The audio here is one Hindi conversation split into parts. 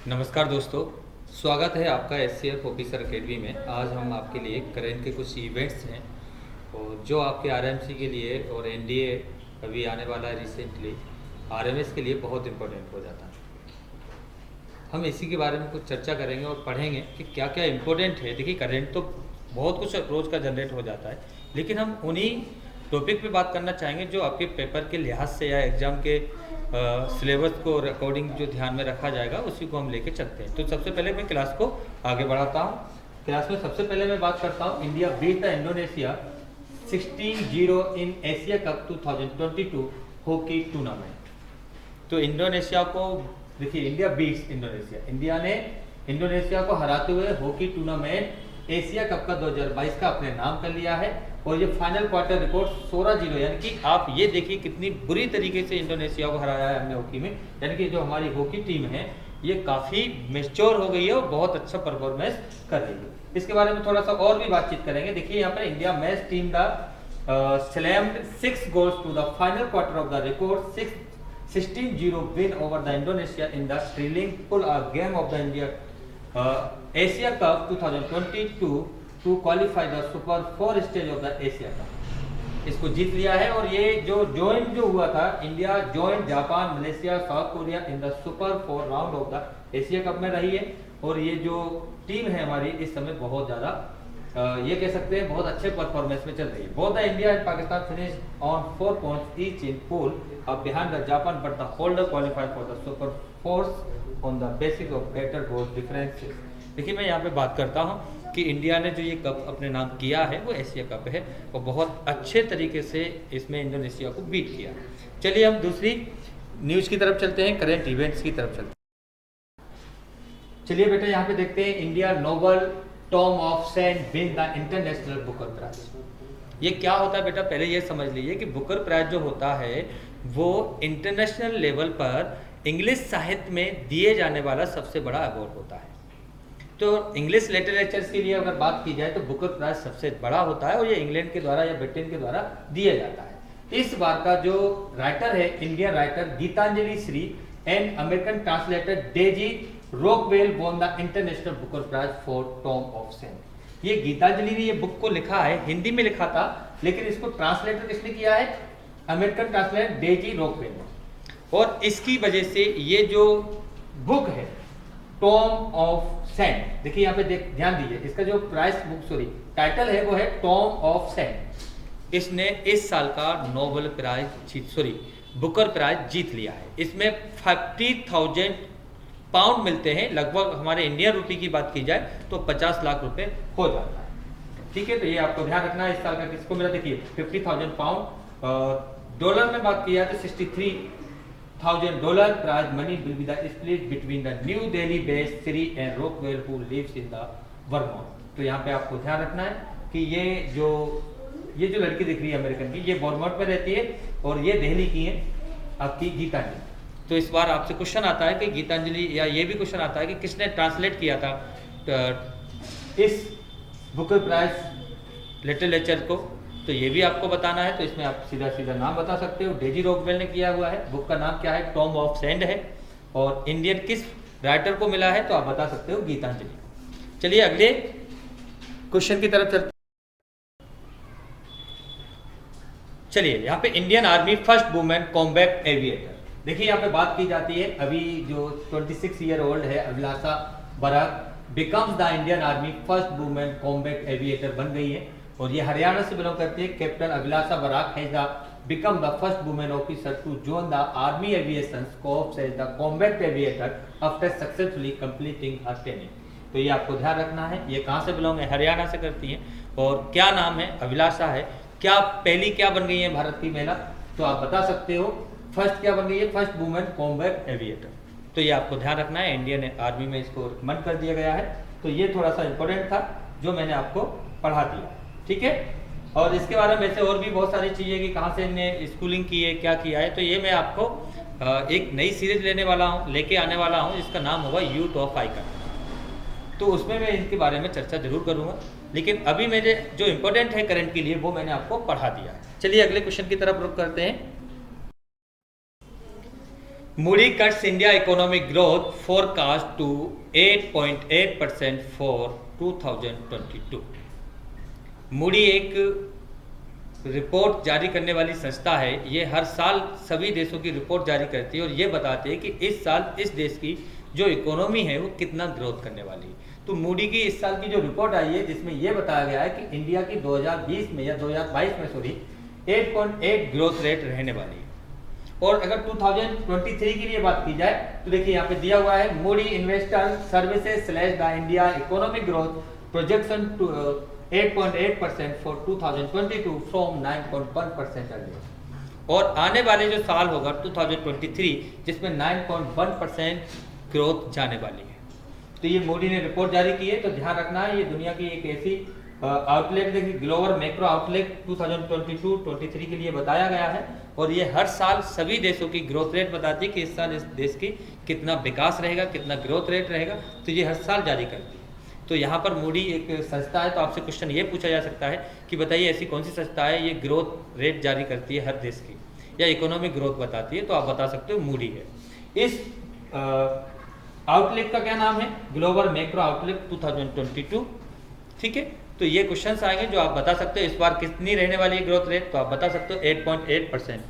नमस्कार दोस्तों, स्वागत है आपका एससीएफ ऑफिसर अकेडमी में। आज हम आपके लिए करेंट के कुछ इवेंट्स हैं और जो आपके आरएमसी के लिए और एनडीए अभी आने वाला है रिसेंटली, आरएमएस के लिए बहुत इम्पोर्टेंट हो जाता है। हम इसी के बारे में कुछ चर्चा करेंगे और पढ़ेंगे कि क्या क्या इम्पोर्टेंट है। देखिए, करेंट तो बहुत कुछ रोज़ का जनरेट हो जाता है, लेकिन हम उन्हीं टॉपिक पे बात करना चाहेंगे जो आपके पेपर के लिहाज से या एग्ज़ाम के सिलेबस को अकॉर्डिंग जो ध्यान में रखा जाएगा उसी को हम लेके चलते हैं। तो सबसे पहले मैं क्लास को आगे बढ़ाता हूँ। क्लास में सबसे पहले मैं बात करता हूँ, India beat the Indonesia 16-0 in Asia cup 2022 hockey tournament. तो इंडोनेशिया को देखिए, इंडिया बीट्स इंडोनेशिया, इंडिया ने इंडोनेशिया को हराते हुए हॉकी टूर्नामेंट एशिया कप का 2022 का अपने नाम कर लिया है। और ये फाइनल क्वार्टर रिकॉर्ड 16-0, यानी कि आप ये देखिए कितनी बुरी तरीके से इंडोनेशिया को हराया है हमने हॉकी में। यानी कि जो हमारी हॉकी टीम है ये काफ़ी मैच्योर हो गई है और बहुत अच्छा परफॉर्मेंस कर रही है। इसके बारे में थोड़ा सा और भी बातचीत करेंगे। देखिए यहाँ पर India match team the slammed 6 goals to the final quarter of the record 16-0 win over the Indonesia in the thrilling pull-out game of the India Asia Cup 2022 to qualify the Super 4 stage of the Asia Cup। इसको जीत लिया है। और ये जो हुआ था, India joint Japan, Malaysia, south Korea in the super 4 round of the Asia cup में रही है। और ये जो टीम है हमारी इस समय बहुत ज़्यादा ये कह सकते हैं बहुत अच्छे परफॉर्मेंस में चल रही है। Both the India and Pakistan finish on 4 points each in pool behind the Japan, but the holder qualified for the Super 4 on the basis of better goal differences। देखिए, मैं यहाँ पे बात करता हूँ कि इंडिया ने जो ये कप अपने नाम किया है वो एशिया कप है और बहुत अच्छे तरीके से इसमें इंडोनेशिया को बीट किया। चलिए हम दूसरी न्यूज़ की तरफ चलते हैं, करेंट इवेंट्स की तरफ चलते हैं। चलिए बेटा, यहाँ पे देखते हैं, India novel tomb of sand win the international Booker prize. ये क्या होता है बेटा, पहले ये समझ लीजिए कि बुकर प्राइज जो होता है वो इंटरनेशनल लेवल पर इंग्लिश साहित्य में दिए जाने वाला सबसे बड़ा अवार्ड होता है। तो इंग्लिश लिटरेचर के लिए अगर बात की जाए तो बुकर प्राइज सबसे बड़ा होता है और ये इंग्लैंड के द्वारा या ब्रिटेन के द्वारा दिया जाता है। इस बार का जो राइटर है, Indian writer Geetanjali Shree and American translator Daisy Rockwell won the international Booker prize for tomb of sand. ये गीतांजलि ने ये बुक को लिखा है, हिंदी में लिखा था, लेकिन इसको ट्रांसलेटर किसने किया है? अमेरिकन ट्रांसलेटर डेजी रॉकवेल ने। और इसकी वजह से ये जो बुक है टॉम ऑफ सैंड, देखिए यहाँ पे ध्यान दीजिए, इसका जो टाइटल है वो है टॉम ऑफ सैंड। इसने इस साल का नोबेल प्राइज बुकर प्राइज जीत लिया है। इसमें 50,000 पाउंड मिलते हैं, लगभग हमारे इंडियन रुपए की बात की जाए तो 50 लाख रुपए हो जाता है। ठीक है, तो ये आपको ध्यान रखना है। इस साल का किसको मिला? देखिए 50,000 पाउंड। डॉलर में बात की जाए तो $63,000 prize money will be the split between the new Delhi based Shree and Rockwell who lives in the Vermont. तो यहाँ पे आपको ध्यान रखना है कि ये जो लड़की दिख रही है अमेरिकन की, ये वर्मोंट में रहती है और ये दिल्ली की है आपकी गीतांजलि। तो इस बार आपसे क्वेश्चन आता है कि गीतांजलि, या ये भी क्वेश्चन आता है कि किसने ट्रांसलेट किया था इस बुकर प्राइज लिटरेचर को, तो ये भी आपको बताना है। तो इसमें आप सीधा सीधा नाम बता सकते हो, डेजी रॉकवेल ने किया हुआ है। बुक का नाम क्या है? टॉम ऑफ सैंड है। और इंडियन किस राइटर को मिला है? तो आप बता सकते हो गीतांजलि। चलिए अगले क्वेश्चन की तरफ चलते। चलिए यहाँ पे Indian army first women combat aviator. देखिए यहाँ पे बात की जाती है, अभी जो 26 ईयर ओल्ड है Abhilasha Barak becomes the Indian army first women combat aviator बन गई है। और ये हरियाणा से बिलोंग करती है। Captain Abhilasha Barak has become the first women officer to join the army aviation corps as the combat aviator after successfully completing her training. तो ये आपको ध्यान रखना है। ये कहाँ से बिलोंग है? हरियाणा से करती हैं। और क्या नाम है? अभिलाषा है। क्या पहली क्या बन गई है भारत की महिला? तो आप बता सकते हो फर्स्ट क्या बन गई है? First women combat aviator. तो ये आपको ध्यान रखना है, इंडियन आर्मी में इसको रिकमेंड कर दिया गया है। तो ये थोड़ा सा इंपॉर्टेंट था जो मैंने आपको पढ़ा दिया, ठीक है। और इसके बारे में वैसे और भी बहुत सारी चीज़ें कि कहाँ से इन्हें स्कूलिंग की है, क्या किया है, तो ये मैं आपको एक नई सीरीज लेके आने वाला हूँ जिसका नाम होगा यूथ ऑफ आइकन। तो उसमें मैं इनके बारे में चर्चा जरूर करूँगा, लेकिन अभी मेरे जो इम्पोर्टेंट है करंट के लिए वो मैंने आपको पढ़ा दिया है। चलिए अगले क्वेश्चन की तरफ रुख करते हैं। Moody cuts India economic growth forecast to 8.8% for 2022. Moody एक रिपोर्ट जारी करने वाली संस्था है। ये हर साल सभी देशों की रिपोर्ट जारी करती है और ये बताती है कि इस साल इस देश की जो इकोनॉमी है वो कितना ग्रोथ करने वाली है। तो मूडी की इस साल की जो रिपोर्ट आई है जिसमें ये बताया गया है कि इंडिया की 2020 में या 2022 में 8.8 ग्रोथ रेट रहने वाली है। और अगर 2023 के लिए बात की जाए तो देखिए यहाँ पे दिया हुआ है Moody investor services slash the India economic growth projection to 8.8% for 2022 from 9.1% earlier. और आने वाले जो साल होगा 2023 जिसमें 9.1% ग्रोथ जाने वाली है। तो ये मोदी ने रिपोर्ट जारी की है, तो ध्यान रखना है ये दुनिया की एक ऐसी आउटलेट देखिए ग्लोबल मैक्रो आउटलेट 2022-23 के लिए बताया गया है और ये हर साल सभी देशों की ग्रोथ रेट बताती है कि इस साल इस देश की कितना विकास रहेगा, कितना ग्रोथ रेट रहेगा। तो ये हर साल जारी करती है। तो यहाँ पर मूडी एक संस्था है, तो आपसे क्वेश्चन ये पूछा जा सकता है कि बताइए ऐसी कौन सी संस्था है ये ग्रोथ रेट जारी करती है हर देश की या इकोनॉमिक ग्रोथ बताती है। तो आप बता सकते हो मूडी है। इस आउटलेट का क्या नाम है? Global macro outlet 2022। ठीक है, तो ये क्वेश्चंस आएंगे जो आप बता सकते हो इस बार कितनी रहने वाली है ग्रोथ रेट। तो आप बता सकते हो 8.8%।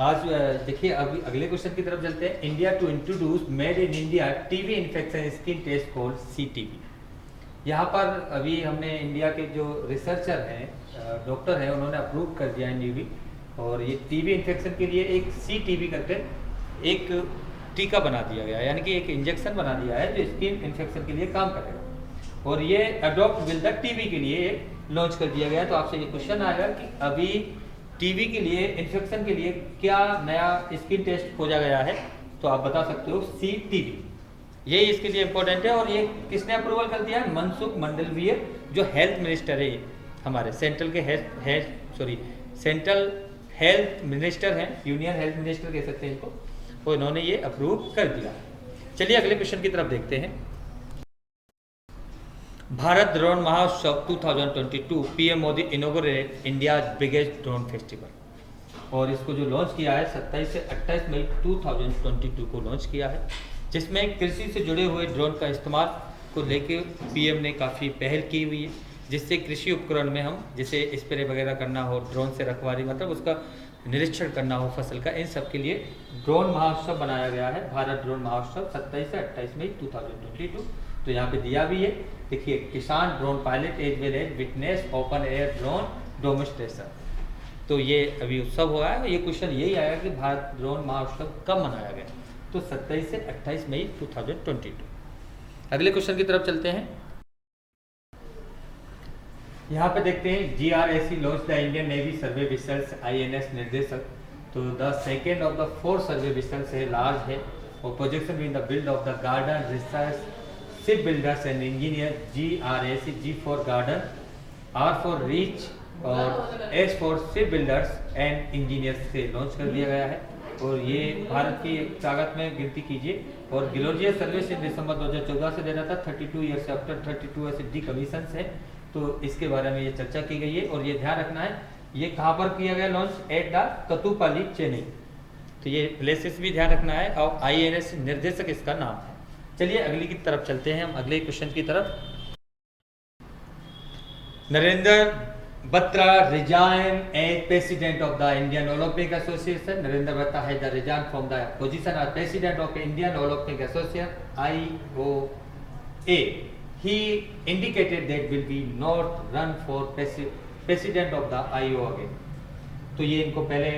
आज देखिए अभी अगले क्वेश्चन की तरफ चलते हैं। India to introduce made in India TB infection screen test called CTB. यहाँ पर अभी हमने इंडिया के जो रिसर्चर हैं, डॉक्टर हैं, उन्होंने अप्रूव कर दिया एनडीबी और ये टीबी इन्फेक्शन के लिए एक सीटीबी करके एक टीका बना दिया गया है, यानी कि एक इंजेक्शन बना दिया है जो स्किन इन्फेक्शन के लिए काम करेगा और ये अडॉप्ट विद द टीबी के लिए लॉन्च कर दिया गया। तो आपसे ये क्वेश्चन आएगा कि अभी टीबी के लिए इन्फेक्शन के लिए क्या नया स्किन टेस्ट खोजा गया है। तो आप बता सकते हो सीटीबी। ये इसके लिए इंपॉर्टेंट है और ये किसने अप्रूवल कर दिया है? मनसुख मंडलवीय जो हेल्थ मिनिस्टर है हमारे सेंट्रल हेल्थ मिनिस्टर हैं, यूनियन हेल्थ मिनिस्टर कह सकते हैं इनको, तो इन्होंने ये अप्रूव कर दिया। चलिए अगले क्वेश्चन की तरफ देखते हैं। भारत ड्रोन महोत्सव 2022 PM Modi inaugurate India biggest drone festival. और इसको जो लॉन्च किया है 27 से 28 मई 2022 को लॉन्च किया है, जिसमें कृषि से जुड़े हुए ड्रोन का इस्तेमाल को लेके पीएम ने काफ़ी पहल की हुई है, जिससे कृषि उपकरण में हम जैसे स्प्रे वगैरह करना हो, ड्रोन से रखवाली मतलब उसका निरीक्षण करना हो फसल का, इन सब के लिए ड्रोन महोत्सव बनाया गया है। भारत ड्रोन महोत्सव 27 से 28 मई 2022। तो यहाँ पे दिया भी है, देखिए Kisan drone pilot as well as witness open air drone demonstration. तो ये अभी उत्सव हुआ है। ये क्वेश्चन यही आया कि भारत ड्रोन महोत्सव कब मनाया गया? तो 27 से 28 मई 2022। अगले क्वेश्चन की तरफ चलते हैं। यहाँ पे देखते हैं GRAC launch the Indian navy survey whistles INS निर्देशक। तो the second of the 4 survey whistles है, लार्ज है और projection in the build of the garden research ship builders and engineer. GRAC, G for garden, R for reach और S for ship builders and engineers से लॉन्च कर दिया गया है। और ये भारत की ताकत में गिनती कीजिए और ग्लोजियर सर्विस इन दिसंबर 2014 से दे रहा था। 32 ईयर्स आफ्टर 32 ऐसे डिकमीशन है, तो इसके बारे में ये चर्चा की गई है। और ये ध्यान रखना है ये कहाँ पर किया गया launch? At the Kattupalli Chennai. तो ये प्लेसेस भी ध्यान रखना है और INS निर्देशक इसका नाम है। चलिए अगली की तरफ चलते हैं हम, अगले क्वेश्चन की तरफ। Narendra Batra resign as president of the Indian Olympic association. Narendra Batra has the resign from the position as president of Indian Olympic association IOA. He indicated that will be not run for president of the IOA again. तो ये इनको पहले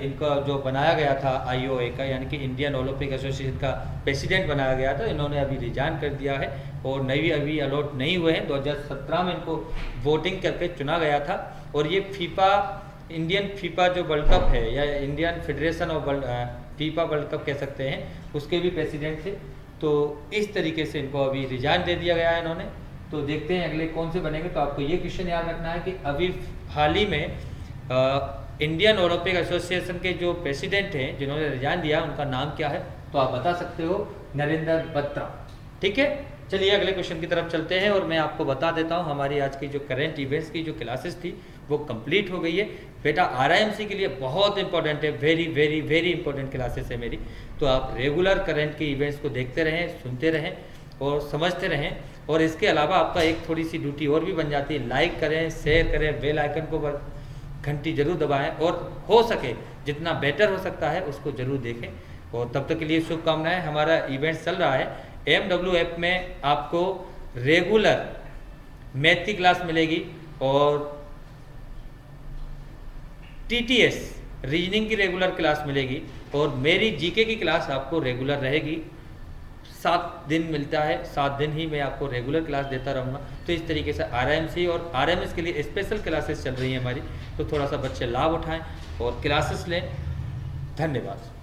इनका जो बनाया गया था IOA का यानी कि इंडियन ओलंपिक एसोसिएशन का प्रेसिडेंट बनाया गया था, इन्होंने अभी रिजाइन कर दिया है और नई अभी अलॉट नहीं हुए हैं। 2017 में इनको वोटिंग करके चुना गया था और ये इंडियन फीफा जो वर्ल्ड कप है या Indian federation of FIFA world cup कह सकते हैं, उसके भी प्रेसिडेंट थे। तो इस तरीके से इनको अभी रिजाइन दे दिया गया है इन्होंने। तो देखते हैं अगले कौन से बनेंगे। तो आपको ये क्वेश्चन याद रखना है कि अभी हाल ही में इंडियन ओलंपिक एसोसिएशन के जो प्रेसिडेंट हैं जिन्होंने रिजाइन दिया उनका नाम क्या है? तो आप बता सकते हो नरेंद्र बत्रा। ठीक है, चलिए अगले क्वेश्चन की तरफ चलते हैं और मैं आपको बता देता हूँ हमारी आज की जो करंट इवेंट्स की जो क्लासेस थी वो कंप्लीट हो गई है। बेटा RIMC के लिए बहुत इंपॉर्टेंट है, very very very important classes है मेरी। तो आप रेगुलर करंट के इवेंट्स को देखते रहें, सुनते रहें और समझते रहें। और इसके अलावा आपका एक थोड़ी सी ड्यूटी और भी बन जाती है, लाइक करें, शेयर करें, बेल आइकन को घंटी जरूर दबाएं और हो सके जितना बेटर हो सकता है उसको जरूर देखें। और तब तक के लिए शुभकामनाएं। हमारा इवेंट चल रहा है AMW ऐप में, आपको रेगुलर मैथ की क्लास मिलेगी और TTS रीजनिंग की रेगुलर क्लास मिलेगी और मेरी GK की क्लास आपको रेगुलर रहेगी। 7 दिन मिलता है, 7 दिन ही मैं आपको रेगुलर क्लास देता रहूँगा। तो इस तरीके से RIMC और RMS के लिए स्पेशल क्लासेस चल रही हैं हमारी, तो थोड़ा सा बच्चे लाभ उठाएं और क्लासेस लें। धन्यवाद।